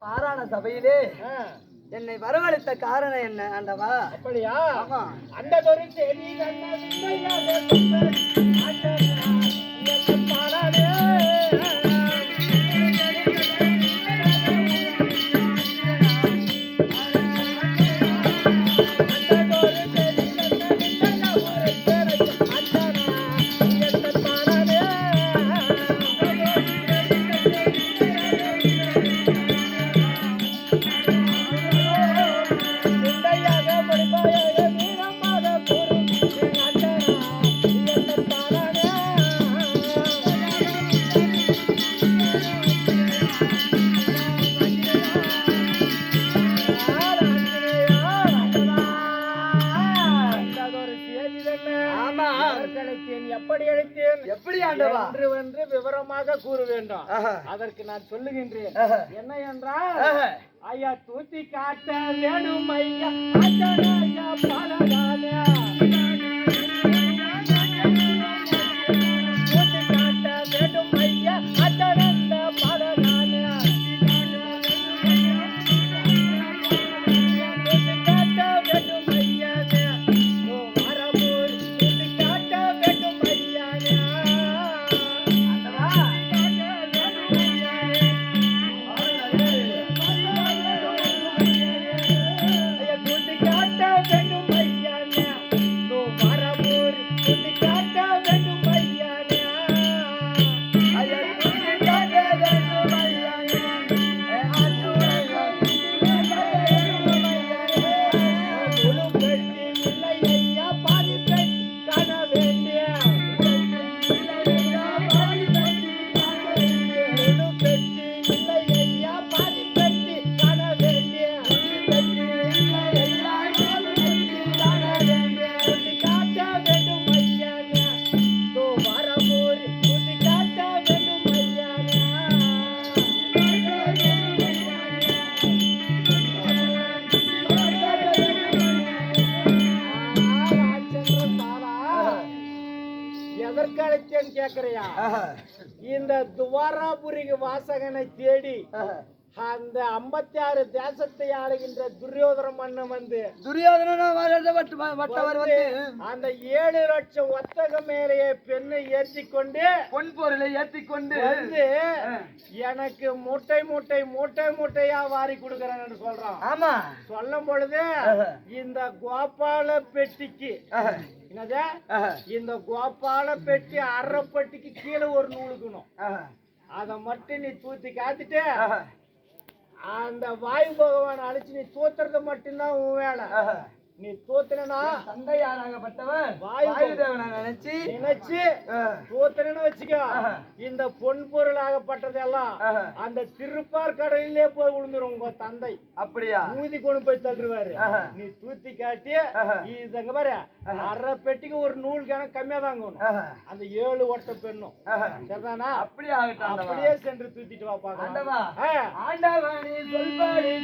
பாரான சபையிலே என்னை வரவழைத்த காரணம் என்ன ஆண்டவா? அப்படியா? ஆமா. அந்த ஒரு செய்தி எப்படி அழைத்தேன்? எப்படி ஆண்டவா என்று விவரமாக கூற வேண்டும். அதற்கு நான் சொல்லுகின்றேன். என்ன என்றால், ஐயா தூத்தி காட்ட வேணும் ஐயா பாலகாலே தூத்தி காட்ட வேண்டும் ஐயா அச்சனந்த பாலகாலே தூத்தி காட்ட வேண்டும் ஐயா வரமூர் தூத்தி காட்ட வேண்டும் ஐயா கேக்குறியா? இந்த துவாராபுரிக்கு வாசகனை தேடி அந்த 56 தேசத்தை ஆளுகின்ற துரியோதன மன்னன் வந்து அந்த 7 லட்சம் ஒத்தக மேலேயே பெண்ணை ஏற்றிக்கொண்டு பொன் பொருளை ஏற்றிக்கொண்டு வந்து எனக்கு மூட்டை மூட்டை மூட்டை மூட்டையா வாரி கொடுக்கறேன்னு சொல்றான். ஆமா. சொல்லும் பொழுது இந்த கோபால பெட்டிக்கு என்னது, இந்த கோபால பெட்டி அரைப்பட்டிக்கு கீழே ஒரு நூலுக்கணும். அத மட்டும் நீ தூத்தி காத்துட்டு அந்த வாயு பகவான் அழைச்சு நீ தோத்துறது மட்டும்தான் உன் வேலை. நீ தோத்துனா தந்தை யாராகப்பட்டவன் வாயு தேவனை நினைச்சு தோத்துனு வச்சுக்கோ, இந்த பொன் பொருளாகப்பட்டதெல்லாம் அந்த திருப்பார் கடலிலே போய் விழுந்துரும் உங்க தந்தை. அப்படியா? ஊதி கொண்டு போய் தள்ளுவாரு. நீ தூத்தி காட்டி இதுங்க பாரு, அரை பெட்டிக்கு ஒரு நூல் கணக்கு கம்மியா தாங்கணும். அந்த 7 ஒட்ட பெண்ணும் சரிதானா? அப்படியே ஆகட்டும். அப்படியே சென்று தூத்திட்டு வா பாக்கலாம். ஆண்டவனே சொல்பாடி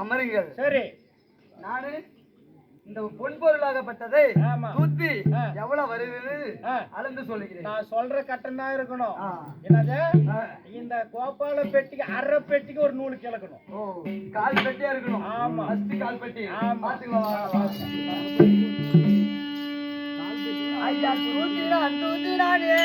அமருங்கள். சரி, நானு இந்த பொன் பொருளாகப்பட்டதை தூத்தி எவ்வளவு வருது அளந்து சொல்லுகிறேன். நான் சொல்ற கட்டம் தான் இருக்கணும். என்னது, இந்த கோபால பெட்டிக்கு அரை பெட்டிக்கு ஒரு நூல் கிழக்கணும். கால் பெட்டியா இருக்கணும். ஆமா, கால் பெட்டி. ஐயா தூத்தினான் தூத்தினானே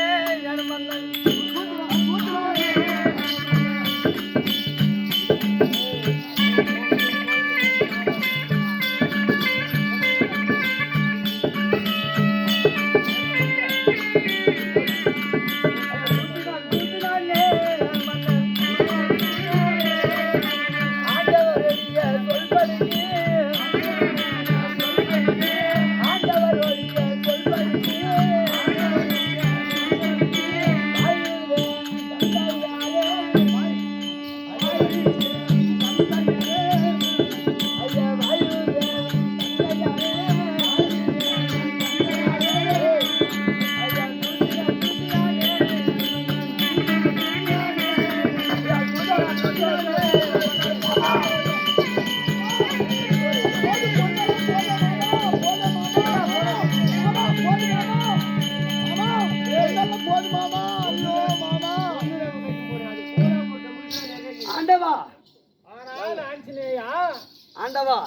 ஆண்டவா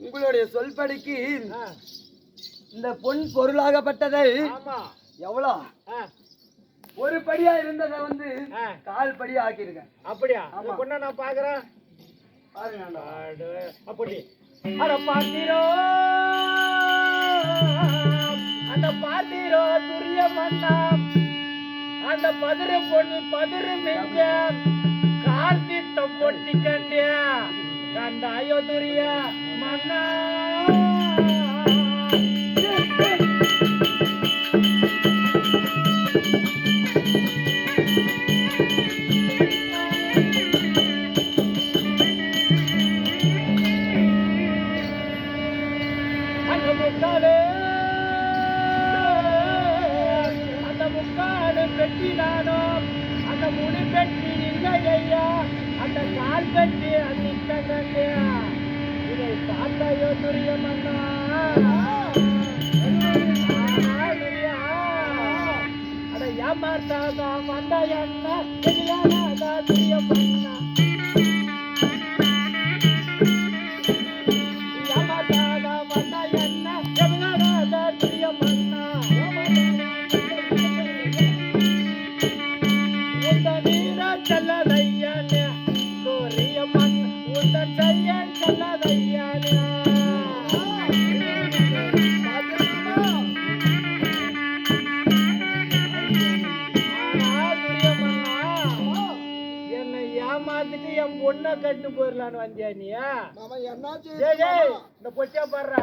உங்களுடைய சொல்படிக்கு இந்த பொன் பொருளாகப்பட்டதை எவ்வளோ ஒரு படியா இருந்ததை வந்து கால் படியா ஆக்கியிருக்கேன். அப்படியா? பொண்ணா நான் பாக்குறேன் பாருங்க. அப்படி அட பாத்தீரோ அந்த பாத்தீரோ துரிய மண்ணா அந்த பதிரு பொண்ணு பதிரு மெஞ்ச கால் திட்டம் பொட்டி கண்டியா கண்டாயோ துரிய மண்ணா அந்த முக்காடு பெட்டி நானோ அந்த முடி பெட்டி இல்லையா அந்த கால் பெட்டி நிற்கங்கண்டியா இதை பார்த்தாயோ துரிய மன்னா அட ஏமாத்தாதா மந்த என்ன துரிய மன்னா பொண்ணை கட்டு போயிடலான்னு வந்தியா நீ? இந்த பொச்சா பாடுறா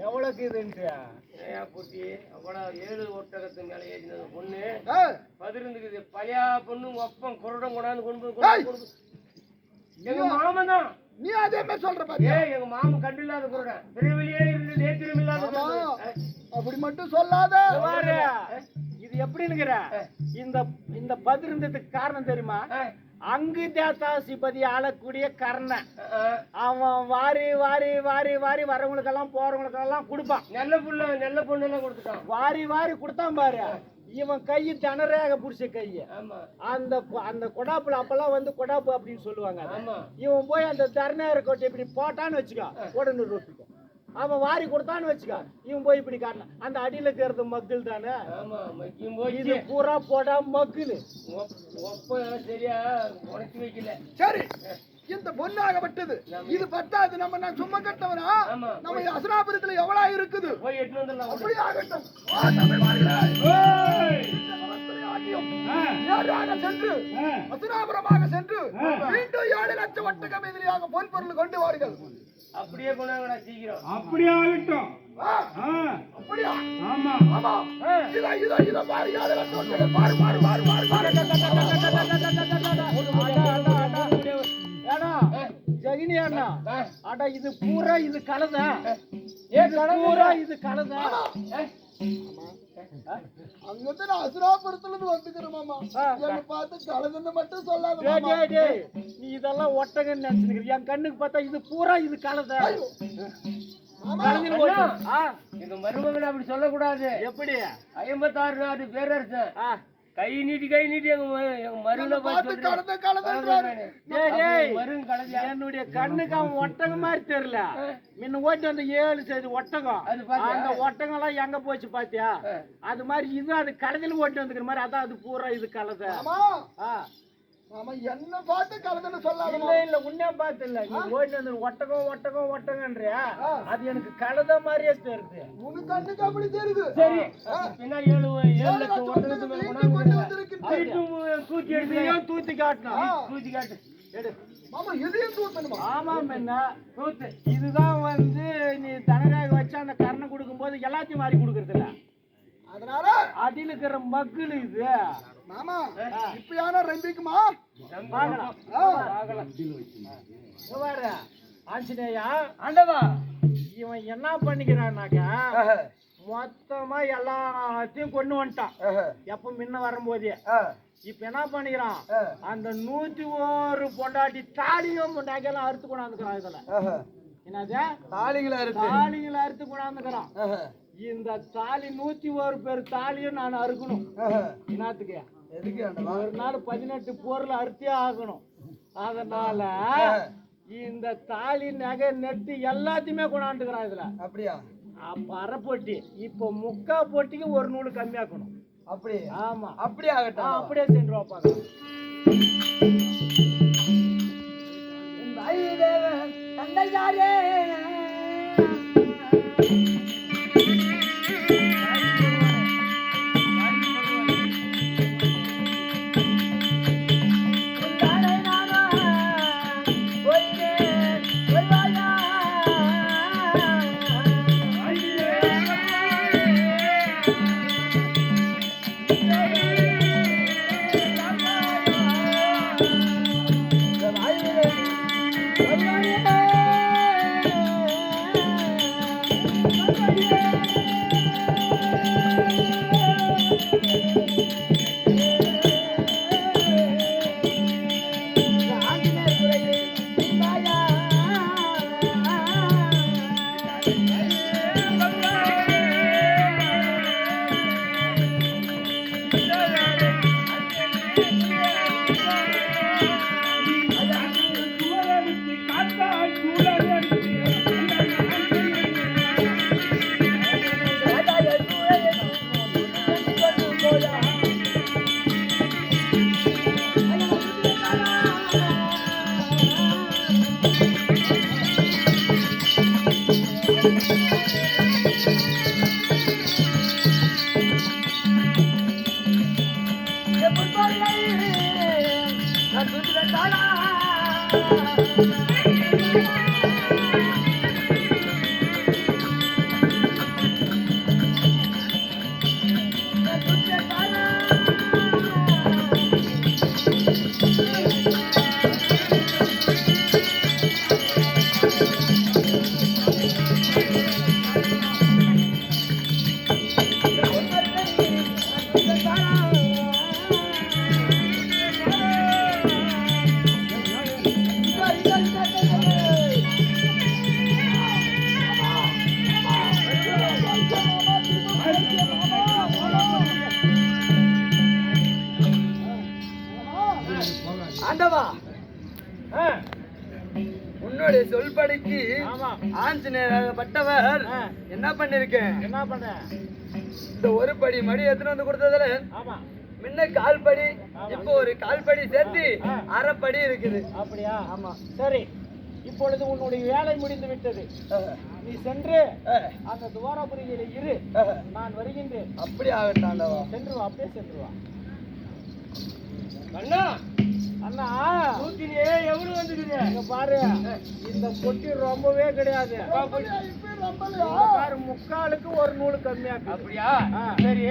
எவ்வளவுக்கு இதுன்ட்டு பொட்டி அவ்வளவு 7 ஒட்டகத்து மேல ஏறினது பொண்ணு 11 பழையா பொண்ணு ஒப்பம் குரடம் கொண்டாந்து கொண்டு எங்க மாமன் தான். நீ அதே மாதிரி சொல்ற பாத்தியா? எங்க மாமன் கண்டு இல்லாத குரடன் திருவெளியே இருந்து நேத்திரம் இல்லாத அப்படி மட்டும் சொல்லாத. இது எப்படின்னுங்கிற இந்த இந்த பதிருந்ததுக்கு காரணம் தெரியுமா? அங்கு தேசாசிபதி ஆளக்கூடிய கர்ணன் அவன் வாரி வாரி வாரி வாரி வரவங்களுக்கெல்லாம் போறவங்களுக்கெல்லாம் கொடுப்பான். நல்ல பொண்ணு எல்லாம் கொடுத்துட்டான். வாரி வாரி கொடுத்தான் பாரு. இவன் கையை திணறாக புடிச்ச கைய அந்த அந்த கொடாப்புல அப்பெல்லாம் வந்து கொடாப்பு அப்படின்னு சொல்லுவாங்க. இவன் போய் அந்த தர்ணார கோட்டை இப்படி போட்டான்னு வச்சுக்கோ உடனே ரொட்டிக்கும். அவன் வாரி கொடுத்தான்னு வச்சுக்கோ இவன் போய் இப்படி காட்டினான். அந்த அடியில இருக்கிறது மக்கள் தானே. இது பூரா போடா மக்கள் சரியா உடச்சி வைக்கல. சரி இந்த பொண்ணாகப்பட்டது இது பத்தாது. நம்ம நான் சும்மா கட்டவனா நம்ம அசுராபுரத்துல எவ்வளவு இருக்குது அப்படி ஆகட்டும். சென்று அசுராபுரமாக சென்று மீண்டும் 7 லட்சம் ஒட்டகம் எதிரியாக பொன் பொருள் கொண்டு வாருங்கள். அப்படியே கொண்டாங்கடா சீக்கிரம். அப்படியே ஆகட்டும். அப்படியா? ஆமா ஆமா. இத பாரு 7 லட்சம் ஒட்டகம் பாரு பாரு பாரு பாரு. ஜகினி அண்ணா அட இது பூரா இது கலதா? பூரா இது கலதா? அங்கிருந்து நான் அசுராபுரத்துல இருந்து வந்துக்கிறேன் மாமா. என்ன பார்த்து கலதுன்னு மட்டும் சொல்லாத. நீ இதெல்லாம் ஒட்டகன்னு நினைச்சுக்கிற. என் கண்ணுக்கு பார்த்தா இது பூரா இது கலதா? எங்க மருமகன் அப்படி சொல்லக்கூடாது. எப்படி 56 நாடு பேரரசன் கை நீட்டி எங்க மருமனை என்னுடைய கண்ணுக்கு அவன் ஒட்டகம் மாதிரி தெரியல. முன்ன ஓட்டி அந்த 7 சைடு ஒட்டகம் அந்த ஒட்டகம் எல்லாம் எங்க போச்சு பாத்தியா? அது மாதிரி இது அது கடையில் ஓட்டி வந்துக்கிற மாதிரி. அதான் அது பூரா இது கலதை. என்ன பார்த்து கலந்துன்னு சொல்லாத. இல்ல உன்னே பார்த்து இல்ல நீ ஓடி வந்து ஒட்டகம் ஒட்டகம் ஒட்டகன்றியா? அது எனக்கு கலத மாதிரியே தெரியுது. உங்க கண்ணுக்கு அப்படி தெரியுது. சரி என்ன 7 லட்சம் ஒட்டகத்து மேல கொண்டு வந்திருக்கீங்க. தூக்கி எடுத்து தூக்கி காட்டணும். தூக்கி காட்டு எடு மாமா. எதையும் தூத்தணுமா? ஆமா என்ன தூத்து. இதுதான் வந்து நீ தனராக வச்சு அந்த கரணை கொடுக்கும்போது எல்லாத்தையும் மாறி கொடுக்கறது இல்ல. அதனால அடியில் இருக்கிற மக்கள் இது மாமா இப்ப யாரா ரம்பிக்குமா? ஆஞ்சநேயா ஆண்டவா இவன் என்ன பண்ணிக்கிறான்னாக்கா மொத்தமா எல்லாத்தையும் கொண்டு வந்துட்டான். எப்ப முன்ன வரும்போதே இப்ப என்ன பண்ணிக்கிறான்? அந்த 101 பொண்டாட்டி தாலியும் பொண்டாட்டியெல்லாம் அறுத்து கொண்டாந்துக்கிறான். இதுல என்னது தாலிகளை அறுத்து கொண்டாந்துக்கிறான். இந்த தாலி 101 பேர் தாலியும் நான் அறுக்கணும். என்னத்துக்கு? ஒரு நாள் 18 பொருள் அறுத்தே ஆகணும். அதனால இந்த தாலி நகை நெட்டு எல்லாத்தையுமே கொண்டாந்துக்கிறான் இதுல. அப்படியா? அப்ப அரை பொட்டி, இப்ப முக்கா பொட்டிக்கு ஒரு நூறு கம்மியாக்கணும். அப்படி? ஆமா. அப்படியே ஆகட்டும். அப்படியே சென்று வாப்பாங்க. தந்தையாரே உன்னுடைய சொல்படிக்கு ஆஞ்சநேயராகப்பட்டவர் என்ன பண்ணிருக்கேன்? என்ன பண்ண? இந்த ஒரு படி மடி எத்தனை வந்து கொடுத்ததுல முன்ன கால் படி, இப்போ ஒரு கால் படி சேர்த்து அரை படி இருக்குது. அப்படியா? ஆமா. சரி, இப்பொழுது உன்னுடைய வேலை முடிந்து விட்டது. நீ சென்று அந்த துவாரபுரியில இரு, நான் வருகின்றேன். அப்படி ஆகட்டாண்டா, சென்று வா, அப்படியே சென்று வா. அண்ணா அண்ணா தூக்கினியே எவ்வளவு வந்துக்குது இங்க பாரு. இந்த பொட்டி ரொம்பவே கிடையாது. பாரு, முக்காலுக்கு ஒரு நூறு கம்மியா. அப்படியா? சரி,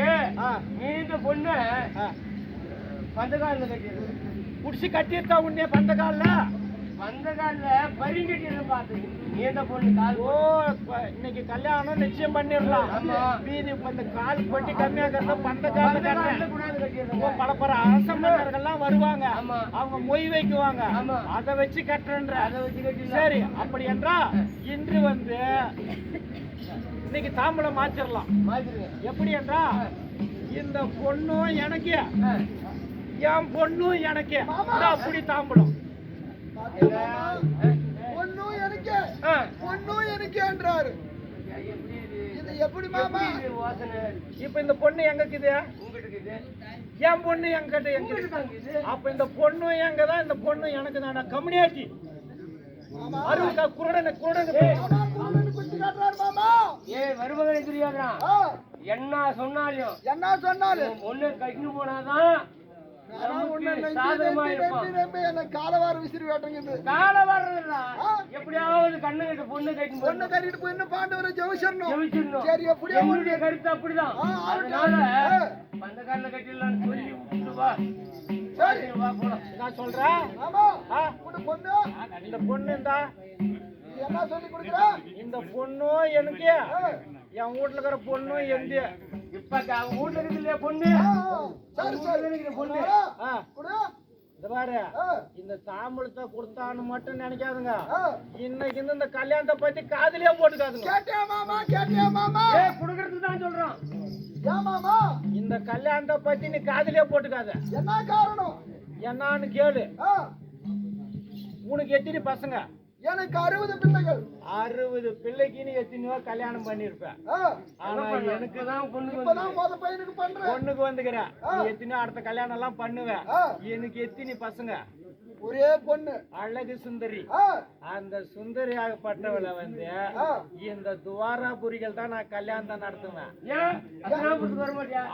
நீ இந்த பொண்ணு பந்தகாலில் கட்டிடு. புடிச்சு கட்டியிருக்கா உன்னே பந்தகாலில்? பந்தகாலில் பரிங்கட்டிட்டு பார்த்து நீ இந்த பொண்ணு கால். ஓ, இன்னைக்கு கல்யாணம் நிச்சயம் பண்ணிடலாம். மீதி இந்த கால் பொட்டி கம்மியாக்கிறத பந்தகாலில் கட்டுறேன். பலப்பற அரச மன்னர்கள்லாம் வருவாங்க, அவங்க மொய் வைக்குவாங்க, அதை வச்சு கட்டுறேன்ற. அதை வச்சு கட்டி. சரி, அப்படி என்றா இன்று வந்து இன்னைக்கு தாம்பளம் மாற்றிடலாம். எப்படி என்றா இந்த பொண்ணும் எனக்கு, என் பொண்ணும் எனக்கு. அப்படி தாம்பளம். பொண்ணும் எனக்கு, பொண்ணும் எனக்கு என்றாரு. இது எப்படி மாமா? இப்ப இந்த பொண்ணு எங்க இருக்குது? என் பொண்ணு எங்க கிட்ட. அப்ப இந்த பொண்ணு எங்க தான், இந்த பொண்ணு எனக்கு தான். கம்யூனிட்டி அருவுக்கா குருடனை வருவதனை தெரியாதா? என்ன சொன்னாலும் ஒண்ணு கட்டினு போனாதான் காலவார விசிறி வேட்டங்குது. எப்படியாவது கண்ணு கட்டு பொண்ணு கட்டிட்டு போய் என்ன பாண்டவரை ஜெயிச்சிடணும். சரி, எப்படியா உன்னுடைய கருத்து அப்படிதான். அதனால அந்த கால கட்டிடலான்னு சொல்லி விட்டுட்டு வா. நான் சொல்றேன். இந்த பொண்ணு என்ன சொல்லி கொடுக்குற? இந்த பொண்ணும் எனக்கு, என் வீட்டுல இருக்கிற பொண்ணும் எந்த. இப்ப அவங்க வீட்டுல இருக்குது இல்லையா பொண்ணு? பொண்ணு பாரு, இந்த தாம்பளத்தை கொடுத்தான்னு மட்டும் நினைக்காதுங்க. இன்னைக்கு இந்த கல்யாணத்தை பத்தி காதலியா போட்டுக்காதுங்க. குடுக்கறதுக்கு தான் சொல்றான். இந்த கல்யாணத்தை பத்தி நீ காதலியா போட்டுக்காத. என்ன காரணம் என்னன்னு கேளு. உனக்கு எத்தனை பசங்க? எனக்கு 60 பிள்ளைகள். 60 பிள்ளைக்கு நீ எத்தனையோ கல்யாணம் பண்ணிருப்ப. ஆனா எனக்கு தான் இப்பதான் முத பையனுக்கு பண்றேன். பொண்ணுக்கு வந்துக்கிற நீ எத்தனையோ அடுத்த கல்யாணம் எல்லாம் பண்ணுவ. எனக்கு எத்தனை பசங்க? ஒரே பொண்ணு, அழகு சுந்தரி. அந்த சுந்தரியாகப்பட்டவளை வந்து இந்த துவாராபுரிகள் தான் நான் கல்யாணத்தை நடத்துவேன்.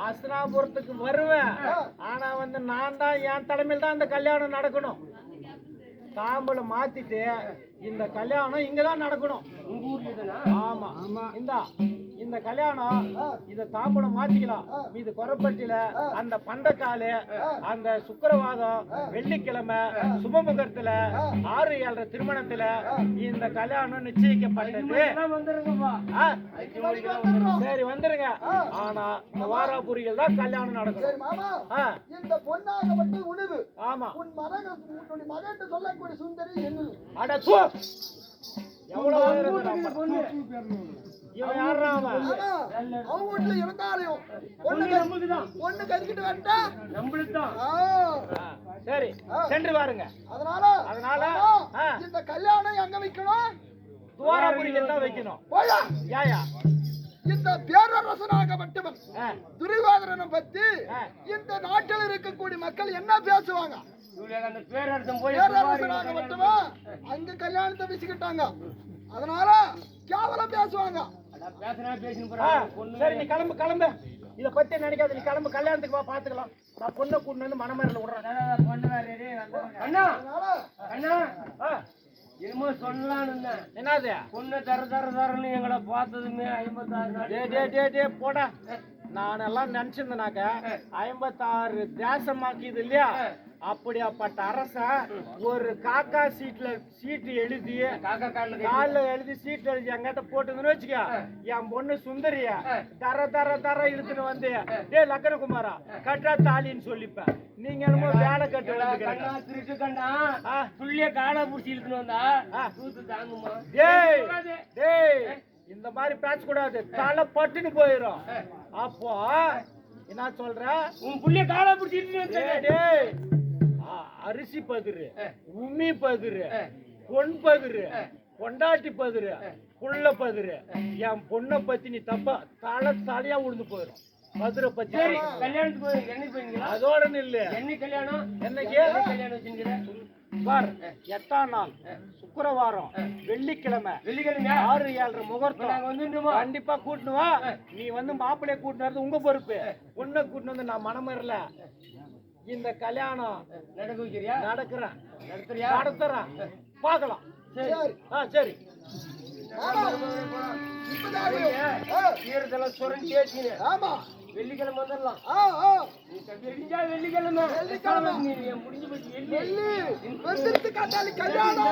அஸ்னாபுரத்துக்கு வருவேன். ஆனா வந்து நான் தான் என் தலைமையில் தான் அந்த கல்யாணம் நடக்கணும். தாம்பூல மாத்திட்டு இந்த கல்யாணம் இங்கதான் நடக்கணும். ஆமா இந்த கல்யாணம் இத தாம்பூலம் மாத்திக்கலாம். இது கொரப்பட்டியில அந்த பந்தக்காலு அந்த சுக்கிரவாதம் வெள்ளிக்கிழமை சுபமுகத்துல 6-7 திருமணத்துல இந்த கல்யாணம் நிச்சயிக்கப்பட்டது. சரி வந்துருங்க. ஆனா வாராபுரிகள் தான் கல்யாணம் நடக்கும். இந்த பொண்ணாகப்பட்ட உணவு. ஆமா உன் மகன் சொல்லக்கூடிய சுந்தரி என்ன? அட தூ எவ்வளவு இவன் யாரா அவன்? அவன் வீட்டுல இருந்தாலும் பொண்ணு கறிக்கிட்டு வரட்டா நம்மளுக்கு தான். சரி சென்று பாருங்க. அதனால இந்த கல்யாணம் எங்க வைக்கணும்? துவாராபுரியில் தான் வைக்கணும். போயா யாயா இந்த பேரரசனாகப்பட்டவன் துரியோதனனை பத்தி இந்த நாட்டில் இருக்கக்கூடிய மக்கள் என்ன பேசுவாங்க? பேரரசனாகப்பட்டவன் அங்க கல்யாணத்தை வச்சுக்கிட்டாங்க. அதனால கேவலம் பேசுவாங்க. சரி நீ கிளம்பு. இத பத்தி நினைக்காத, நீ கிளம்பு. கல்யாணத்துக்கு வா, பாத்துக்கலாம். நான் பொண்ணை கூட்டு வந்து மனமேல விடுறேன். என்னமோ சொல்லலான்னு என்னது பொண்ணு தரன்னு எங்களை பார்த்ததுமே 56 போடா. நான் எல்லாம் நினைச்சிருந்தேனாக்க 56 தேசமாக்கிது இல்லையா? அப்படியாப்பட்ட அரசன் ஒரு காக்கா சீட்டு எழுதி காலில் எழுதி சீட் எழுதி எங்கிட்ட போட்டுதுன்னு வச்சுக்க, என் பொண்ணு சுந்தரிய தர இழுத்துன்னு வந்து டே லக்கனகுமாரா கட்டா தாலின்னு சொல்லிப்பேன். நீங்க என்னமோ வேலை கட்டு திருட்டு கண்டா துள்ளிய காடா பூச்சி இழுத்துன்னு வந்தா தூத்து தாங்குமா? டேய் இந்த மாதிரி பேசக்கூடாது, தலை பட்டுன்னு போயிடும். அப்போ என்ன சொல்ற? உன் புள்ளிய காடா பூச்சி இழுத்துன்னு அரிசி பகிரு, உமி பகிரு, பொன் பகிரு, பொண்டாட்டி பகிரு, புள்ள பகிரு. என் பொண்ணை பத்தி நீ தப்பா தலையா உழுந்து போயிடும். மதுரை பத்தி கல்யாணத்துக்கு என்னைக்கு போறீங்களா? அதோட நில்லு. என்னைக்கு கல்யாணம்? என்னைக்கு கல்யாணம் வச்சுக்கிற பார்? 8ஆம் நாள் சுக்கிரவாரம் வெள்ளிக்கிழமை 6-7 முகூர்த்தம். கண்டிப்பா கூட்டணும் வா. நீ வந்து மாப்பிள்ளைய கூட்டினு வரது உங்க பொறுப்பு. பொண்ணை கூட்டினு வந்து நான் மனமேறல. இந்த கல்யாணம் நடக்கிறேன் நடத்துறேன் பார்க்கலாம். சரி வெள்ளிக்கிழமை வந்துடலாம். வெள்ளிக்கிழமை முடிஞ்சு போச்சு. கல்யாணம்